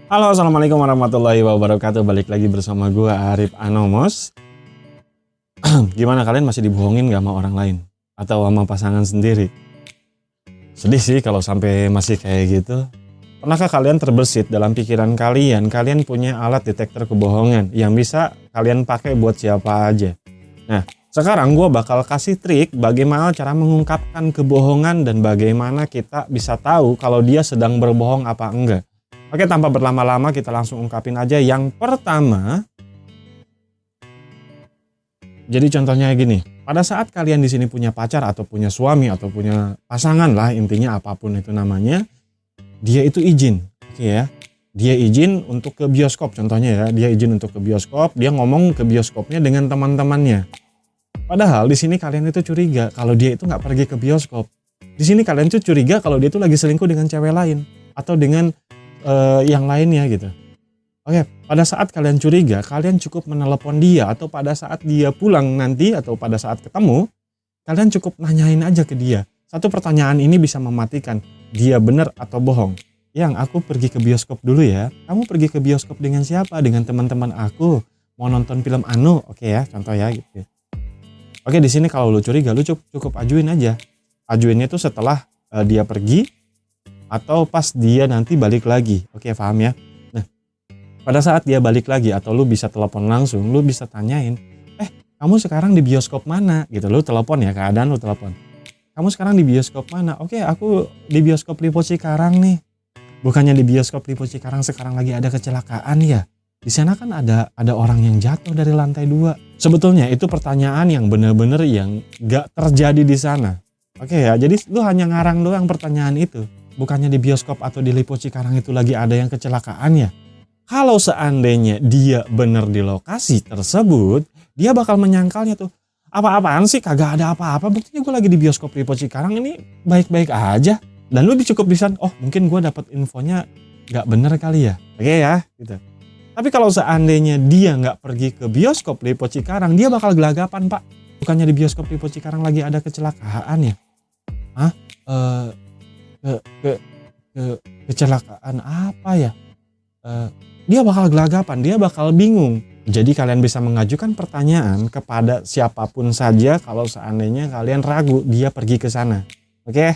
Halo, assalamualaikum warahmatullahi wabarakatuh. Balik lagi bersama gue Arif Anomos. Gimana kalian masih dibohongin gak sama orang lain? Atau sama pasangan sendiri? Sedih sih kalau sampai masih kayak gitu. Pernahkah kalian terbersit dalam pikiran kalian punya alat detektor kebohongan yang bisa kalian pakai buat siapa aja? Nah, sekarang gue bakal kasih trik bagaimana cara mengungkapkan kebohongan dan bagaimana kita bisa tahu kalau dia sedang berbohong apa enggak. Oke, tanpa berlama-lama kita langsung ungkapin aja. Yang pertama, jadi contohnya gini, pada saat kalian di sini punya pacar atau punya suami atau punya pasangan lah, intinya apapun itu namanya, dia itu izin, oke ya, dia izin untuk ke bioskop contohnya ya, dia izin untuk ke bioskop, dia ngomong ke bioskopnya dengan teman-temannya. Padahal di sini kalian itu curiga kalau dia itu nggak pergi ke bioskop. Di sini kalian tuh curiga kalau dia itu lagi selingkuh dengan cewek lain atau dengan yang lainnya gitu. Oke, pada saat kalian curiga, kalian cukup menelepon dia atau pada saat dia pulang nanti atau pada saat ketemu, kalian cukup nanyain aja ke dia. Satu pertanyaan ini bisa mematikan dia benar atau bohong. Yang aku pergi ke bioskop dulu ya. Kamu pergi ke bioskop dengan siapa? Dengan teman-teman aku. Mau nonton film anu, oke ya, contoh ya gitu. Oke, di sini kalau lu curiga, lu cukup ajuin aja. Ajuinnya itu setelah dia pergi atau pas dia nanti balik lagi. Oke, paham ya? Nah, pada saat dia balik lagi atau lu bisa telepon langsung, lu bisa tanyain, kamu sekarang di bioskop mana? Gitu, lu telepon ya, keadaan lu telepon. Kamu sekarang di bioskop mana? Oke, aku di bioskop Lipo Cikarang nih. Bukannya di bioskop Lipo Cikarang sekarang lagi ada kecelakaan ya? Di sana kan ada orang yang jatuh dari lantai 2. Sebetulnya itu pertanyaan yang bener-bener yang gak terjadi di sana. Oke ya, jadi lu hanya ngarang doang pertanyaan itu. Bukannya di bioskop atau di Lipo Cikarang itu lagi ada yang kecelakaan ya? Kalau seandainya dia bener di lokasi tersebut, dia bakal menyangkalnya tuh, apa-apaan sih, kagak ada apa-apa, buktinya gue lagi di bioskop Lipo Cikarang ini baik-baik aja. Dan lu cukup bisa, oh mungkin gue dapet infonya gak bener kali ya. Oke ya, gitu. Tapi kalau seandainya dia gak pergi ke bioskop Lipo Cikarang, dia bakal gelagapan, Pak. Bukannya di bioskop Lipo Cikarang lagi ada kecelakaan ya? Hah? Kecelakaan apa ya? Dia bakal gelagapan, dia bakal bingung. Jadi kalian bisa mengajukan pertanyaan kepada siapapun saja kalau seandainya kalian ragu dia pergi ke sana. Oke,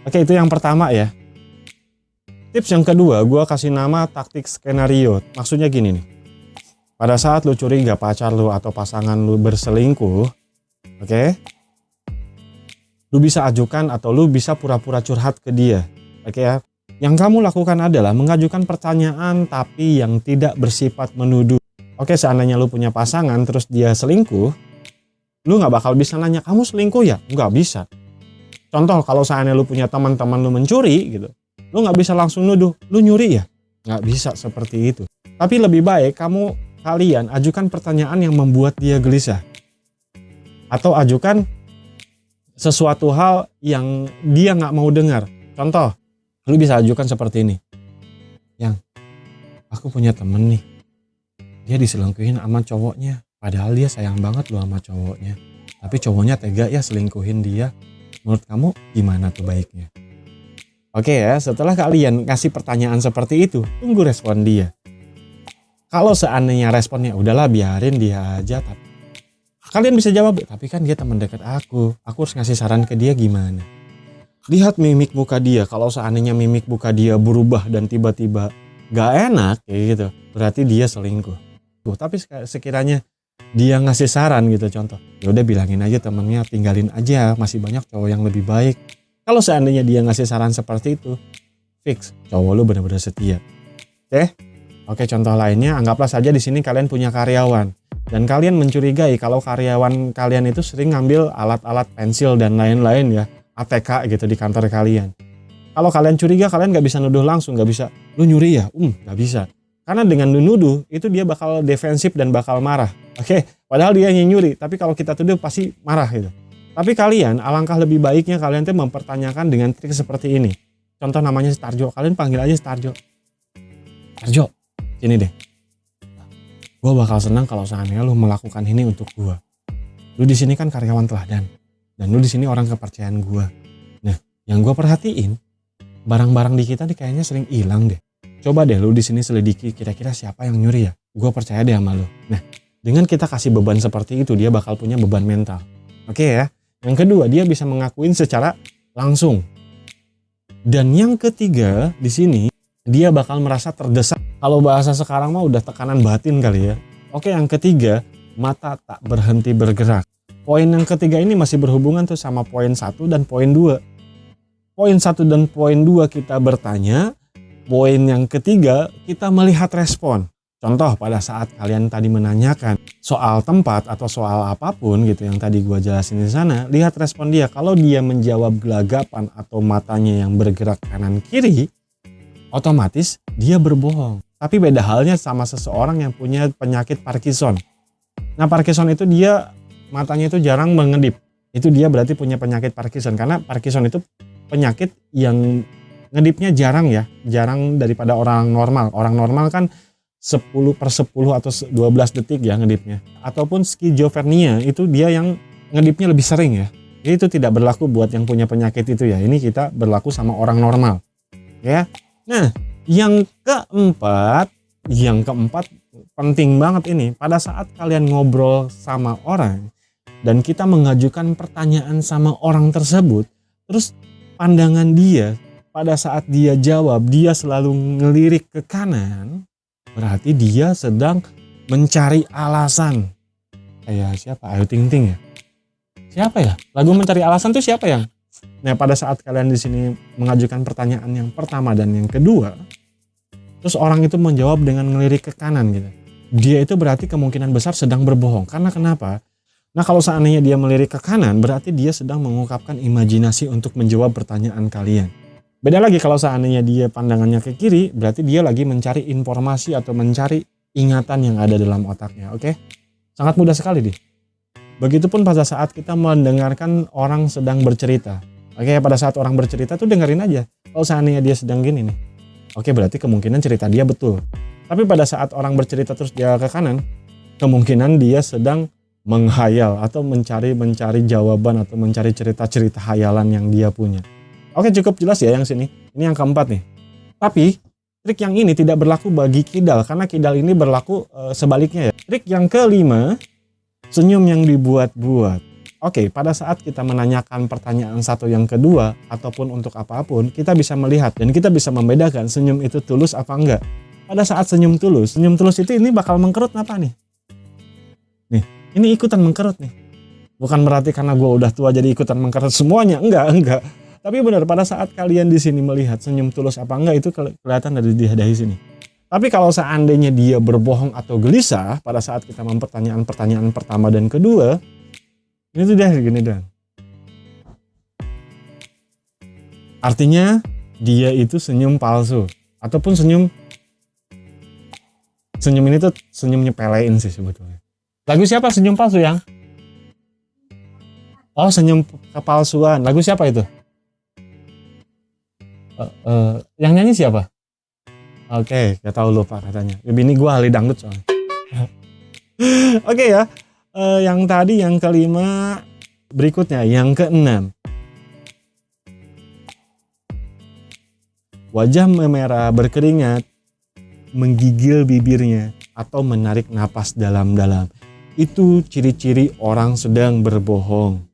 itu yang pertama ya. Tips yang kedua, gue kasih nama taktik skenario. Maksudnya gini nih. Pada saat lu curiga pacar lu atau pasangan lu berselingkuh, oke? Lu bisa ajukan atau lu bisa pura-pura curhat ke dia. Oke ya. Yang kamu lakukan adalah mengajukan pertanyaan tapi yang tidak bersifat menuduh. Oke, seandainya lu punya pasangan terus dia selingkuh, lu gak bakal bisa nanya, kamu selingkuh ya? Nggak bisa. Contoh, kalau seandainya lu punya teman-teman lu mencuri gitu, lu gak bisa langsung nuduh, lu nyuri ya? Nggak bisa seperti itu. Tapi lebih baik kalian ajukan pertanyaan yang membuat dia gelisah. Atau ajukan sesuatu hal yang dia gak mau dengar. Contoh, lu bisa ajukan seperti ini. Yang, aku punya temen nih. Dia diselingkuhin sama cowoknya. Padahal dia sayang banget loh sama cowoknya. Tapi cowoknya tega ya selingkuhin dia. Menurut kamu gimana tuh baiknya? Oke ya, setelah kalian kasih pertanyaan seperti itu, tunggu respon dia. Kalau seandainya responnya, udahlah biarin dia aja. Tapi kalian bisa jawab, tapi kan dia teman dekat aku harus ngasih saran ke dia gimana. Lihat mimik muka dia, kalau seandainya mimik muka dia berubah dan tiba-tiba gak enak kayak gitu, berarti dia selingkuh. Tapi sekiranya dia ngasih saran gitu, contoh, ya udah bilangin aja temennya, tinggalin aja, masih banyak cowok yang lebih baik. Kalau seandainya dia ngasih saran seperti itu, fix cowok lu benar-benar setia. Oke, contoh lainnya, anggaplah saja di sini kalian punya karyawan dan kalian mencurigai kalau karyawan kalian itu sering ngambil alat-alat pensil dan lain-lain ya, ATK gitu di kantor kalian. Kalau kalian curiga, kalian nggak bisa nuduh langsung, nggak bisa, lu nyuri ya? Nggak bisa. Karena dengan nuduh itu dia bakal defensif dan bakal marah. Oke, padahal dia yang nyuri, tapi kalau kita tuduh pasti marah gitu. Tapi kalian, alangkah lebih baiknya kalian tuh mempertanyakan dengan trik seperti ini. Contoh namanya Starjo, kalian panggil aja Starjo. Starjo, sini deh. Gue bakal senang kalau seandainya lu melakukan ini untuk gue. Lu di sini kan karyawan teladan, dan lu di sini orang kepercayaan gue. Nah, yang gue perhatiin, barang-barang di kita nih kayaknya sering hilang deh. coba deh lu di sini selidiki kira-kira siapa yang nyuri ya. Gue percaya deh sama lu. Nah, dengan kita kasih beban seperti itu, dia bakal punya beban mental. Oke ya. Yang kedua, dia bisa mengakuin secara langsung. Dan yang ketiga di sini, dia bakal merasa terdesak. Kalau bahasa sekarang mah udah tekanan batin kali ya. Oke, yang ketiga, mata tak berhenti bergerak. Poin yang ketiga ini masih berhubungan tuh sama poin 1 dan poin 2. Poin 1 dan poin 2 kita bertanya. Poin yang ketiga kita melihat respon. Contoh pada saat kalian tadi menanyakan soal tempat atau soal apapun gitu yang tadi gua jelasin di sana, lihat respon dia. Kalau dia menjawab gelagapan atau matanya yang bergerak kanan kiri, otomatis dia berbohong. Tapi beda halnya sama seseorang yang punya penyakit Parkinson. Nah, Parkinson itu dia matanya itu jarang mengedip. Itu dia berarti punya penyakit Parkinson, karena Parkinson itu penyakit yang ngedipnya jarang ya, jarang daripada orang normal. Orang normal kan 10/10 atau 12 detik ya ngedipnya. Ataupun skizofrenia itu dia yang ngedipnya lebih sering ya. Jadi itu tidak berlaku buat yang punya penyakit itu ya. Ini kita berlaku sama orang normal. Ya. Nah, yang keempat penting banget ini. Pada saat kalian ngobrol sama orang dan kita mengajukan pertanyaan sama orang tersebut, terus pandangan dia pada saat dia jawab, dia selalu ngelirik ke kanan, berarti dia sedang mencari alasan. Kayak siapa? Ayu Ting Ting ya? Siapa ya? Lagu Mencari Alasan tuh siapa yang? Nah, pada saat kalian di sini mengajukan pertanyaan yang pertama dan yang kedua, terus orang itu menjawab dengan ngelirik ke kanan gitu. Dia itu berarti kemungkinan besar sedang berbohong. Karena kenapa? Nah, kalau seandainya dia melirik ke kanan, berarti dia sedang mengungkapkan imajinasi untuk menjawab pertanyaan kalian. Beda lagi kalau seandainya dia pandangannya ke kiri, berarti dia lagi mencari informasi atau mencari ingatan yang ada dalam otaknya. Oke? Sangat mudah sekali deh. Begitupun pada saat kita mendengarkan orang sedang bercerita. Oke, pada saat orang bercerita tuh dengerin aja. Kalau seandainya dia sedang gini nih. Oke, berarti kemungkinan cerita dia betul. Tapi pada saat orang bercerita terus dia ke kanan, kemungkinan dia sedang menghayal atau mencari jawaban atau mencari cerita-cerita hayalan yang dia punya. Oke, cukup jelas ya yang sini. Ini yang keempat nih. Tapi trik yang ini tidak berlaku bagi kidal, karena kidal ini berlaku sebaliknya ya. Trik yang kelima, senyum yang dibuat-buat. Oke, pada saat kita menanyakan pertanyaan satu yang kedua ataupun untuk apapun, kita bisa melihat dan kita bisa membedakan senyum itu tulus apa enggak. Pada saat senyum tulus itu ini bakal mengkerut apa nih? Nih, ini ikutan mengkerut nih. Bukan berarti karena gue udah tua jadi ikutan mengkerut semuanya, enggak. Tapi benar, pada saat kalian di sini melihat senyum tulus apa enggak itu kelihatan dari dahi sini. Tapi kalau seandainya dia berbohong atau gelisah pada saat kita mempertanyakan pertanyaan pertama dan kedua, ini tuh dia gini dan. Artinya dia itu senyum palsu ataupun senyum ini tuh senyum nyepelein sih sebetulnya. Lagu siapa senyum palsu yang? Oh, senyum kepalsuan. Lagu siapa itu? Yang nyanyi siapa? Oke, gak tahu lupa katanya. Bini gue ahli dangdut soalnya. Oke ya. Yang tadi yang kelima, berikutnya yang keenam. Wajah memerah berkeringat, menggigil bibirnya atau menarik napas dalam-dalam. Itu ciri-ciri orang sedang berbohong.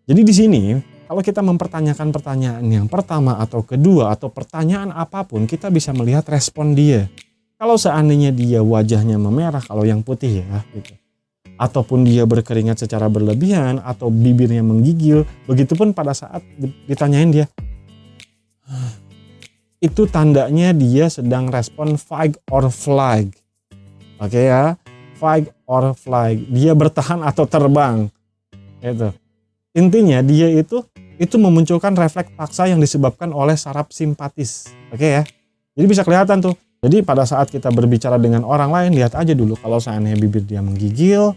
Jadi di sini kalau kita mempertanyakan pertanyaan yang pertama atau kedua atau pertanyaan apapun, kita bisa melihat respon dia. Kalau seandainya dia wajahnya memerah, kalau yang putih ya gitu. Ataupun dia berkeringat secara berlebihan atau bibirnya menggigil, begitupun pada saat ditanyain dia. Itu tandanya dia sedang respon fight or flight. Oke ya, fight or flight. Dia bertahan atau terbang. Itu. Intinya dia itu memunculkan refleks paksa yang disebabkan oleh saraf simpatis. Oke ya. Jadi bisa kelihatan tuh. Jadi pada saat kita berbicara dengan orang lain, lihat aja dulu kalau seandainya bibir dia menggigil,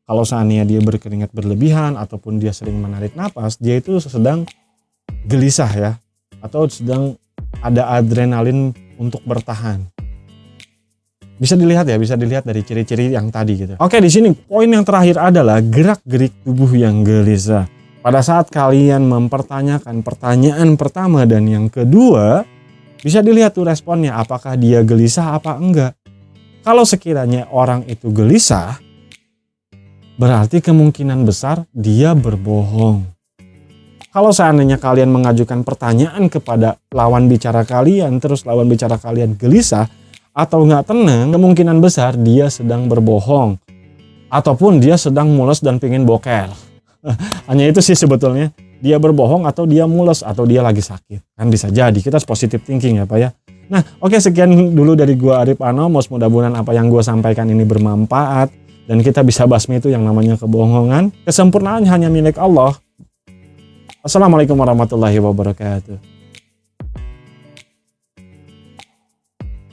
kalau seandainya dia berkeringat berlebihan ataupun dia sering menarik napas, dia itu sedang gelisah ya. Atau sedang ada adrenalin untuk bertahan. Bisa dilihat dari ciri-ciri yang tadi gitu. Oke, di sini poin yang terakhir adalah gerak-gerik tubuh yang gelisah. Pada saat kalian mempertanyakan pertanyaan pertama dan yang kedua, Bisa dilihat tuh responnya, apakah dia gelisah apa enggak. Kalau sekiranya orang itu gelisah, berarti kemungkinan besar dia berbohong. Kalau seandainya kalian mengajukan pertanyaan kepada lawan bicara kalian, terus lawan bicara kalian gelisah atau nggak tenang, kemungkinan besar dia sedang berbohong. Ataupun dia sedang mules dan pingin boker. Hanya itu sih sebetulnya. Dia berbohong atau dia mules atau dia lagi sakit. Kan bisa jadi, kita harus positive thinking ya Pak ya. Nah oke, sekian dulu dari gua Arif Anomos. Mudah-mudahan apa yang gua sampaikan ini bermanfaat. Dan kita bisa basmi itu yang namanya kebohongan. Kesempurnaan hanya milik Allah. Assalamualaikum warahmatullahi wabarakatuh.